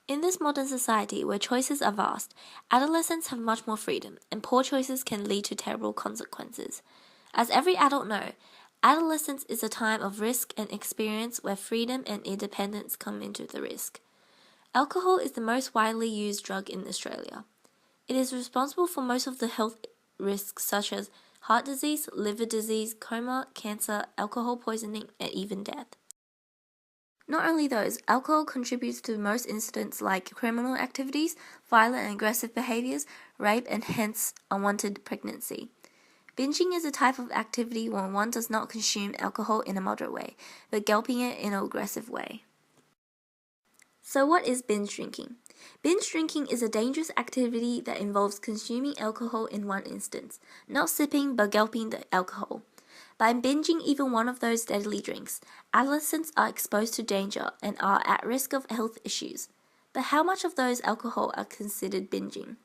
In this modern society where choices are vast, adolescents have much more freedom, and poor choices can lead to terrible consequences. As every adult knows, adolescence is a time of risk and experience where freedom and independence come into the risk. Alcohol is the most widely used drug in Australia. It is responsible for most of the health risks such as heart disease, liver disease, coma, cancer, alcohol poisoning, and even death. Not only those, alcohol contributes to most incidents like criminal activities, violent and aggressive behaviors, rape, and hence unwanted pregnancy. Binging is a type of activity when one does not consume alcohol in a moderate way, but gulping it in an aggressive way. So what is binge drinking? Binge drinking is a dangerous activity that involves consuming alcohol in one instance, not sipping but gulping the alcohol. By binging even one of those deadly drinks, adolescents are exposed to danger and are at risk of health issues. But how much of those alcohol are considered binging?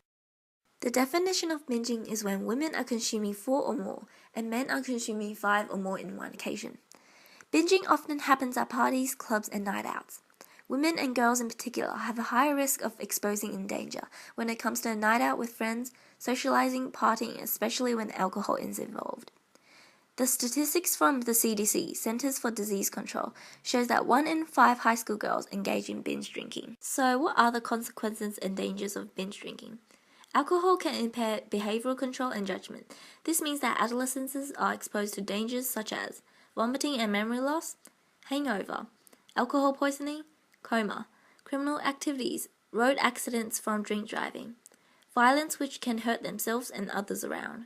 The definition of binging is when women are consuming 4 or more and men are consuming 5 or more in one occasion. Binging often happens at parties, clubs, and night outs. Women and girls in particular have a higher risk of exposing in danger when it comes to a night out with friends, socializing, partying, especially when alcohol is involved. The statistics from the CDC, Centers for Disease Control, shows that 1 in 5 high school girls engage in binge drinking. So what are the consequences and dangers of binge drinking? Alcohol can impair behavioral control and judgment. This means that adolescents are exposed to dangers such as vomiting and memory loss, hangover, alcohol poisoning, coma, criminal activities, road accidents from drink driving, violence which can hurt themselves and others around.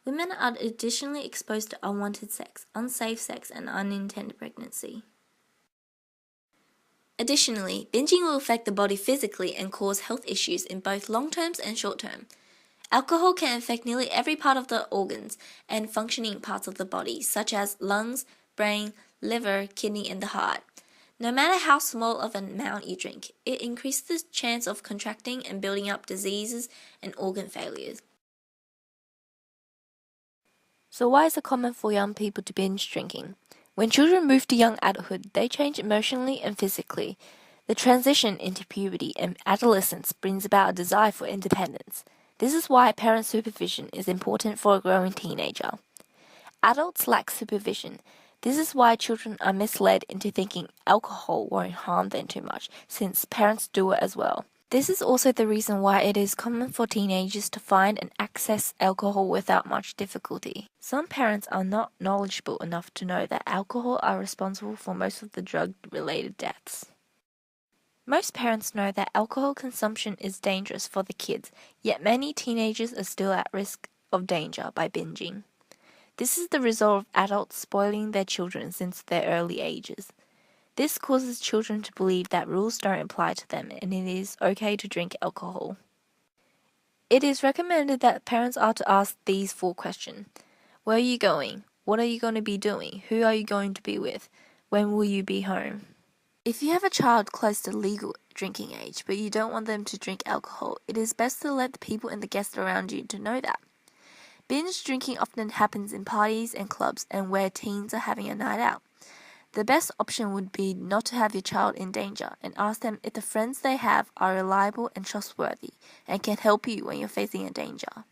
Women are additionally exposed to unwanted sex, unsafe sex, and unintended pregnancy. Additionally, binging will affect the body physically and cause health issues in both long term and short term. Alcohol can affect nearly every part of the organs and functioning parts of the body, such as lungs, brain, liver, kidney, and the heart. No matter how small of an amount you drink, it increases the chance of contracting and building up diseases and organ failures. So why is it common for young people to binge drinking? When children move to young adulthood, they change emotionally and physically. The transition into puberty and adolescence brings about a desire for independence. This is why parent supervision is important for a growing teenager. Adults lack supervision. This is why children are misled into thinking alcohol won't harm them too much, since parents do it as well. This is also the reason why it is common for teenagers to find and access alcohol without much difficulty. Some parents are not knowledgeable enough to know that alcohol are responsible for most of the drug-related deaths. Most parents know that alcohol consumption is dangerous for the kids, yet many teenagers are still at risk of danger by binging. This is the result of adults spoiling their children since their early ages. This causes children to believe that rules don't apply to them and it is okay to drink alcohol. It is recommended that parents are to ask these 4 questions. Where are you going? What are you going to be doing? Who are you going to be with? When will you be home? If you have a child close to legal drinking age but you don't want them to drink alcohol, it is best to let the people and the guests around you to know that. Binge drinking often happens in parties and clubs and where teens are having a night out. The best option would be not to have your child in danger and ask them if the friends they have are reliable and trustworthy and can help you when you're facing a danger.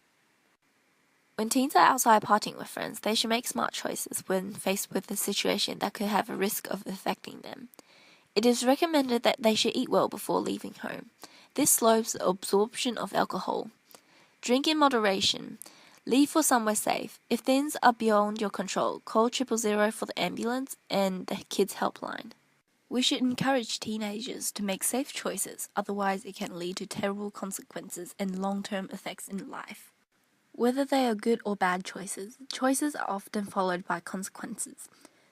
When teens are outside partying with friends, they should make smart choices when faced with a situation that could have a risk of affecting them. It is recommended that they should eat well before leaving home. This slows the absorption of alcohol. Drink in moderation. Leave for somewhere safe. If things are beyond your control, call 000 for the ambulance and the kids' helpline. We should encourage teenagers to make safe choices, otherwise it can lead to terrible consequences and long-term effects in life. Whether they are good or bad choices, choices are often followed by consequences.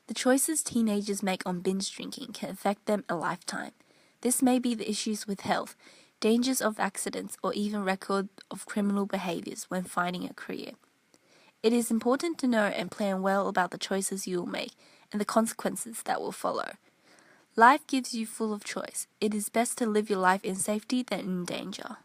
The choices teenagers make on binge drinking can affect them a lifetime. This may be the issues with health, dangers of accidents, or even record of criminal behaviors when finding a career. It is important to know and plan well about the choices you will make and the consequences that will follow. Life gives you full of choice. It is best to live your life in safety than in danger.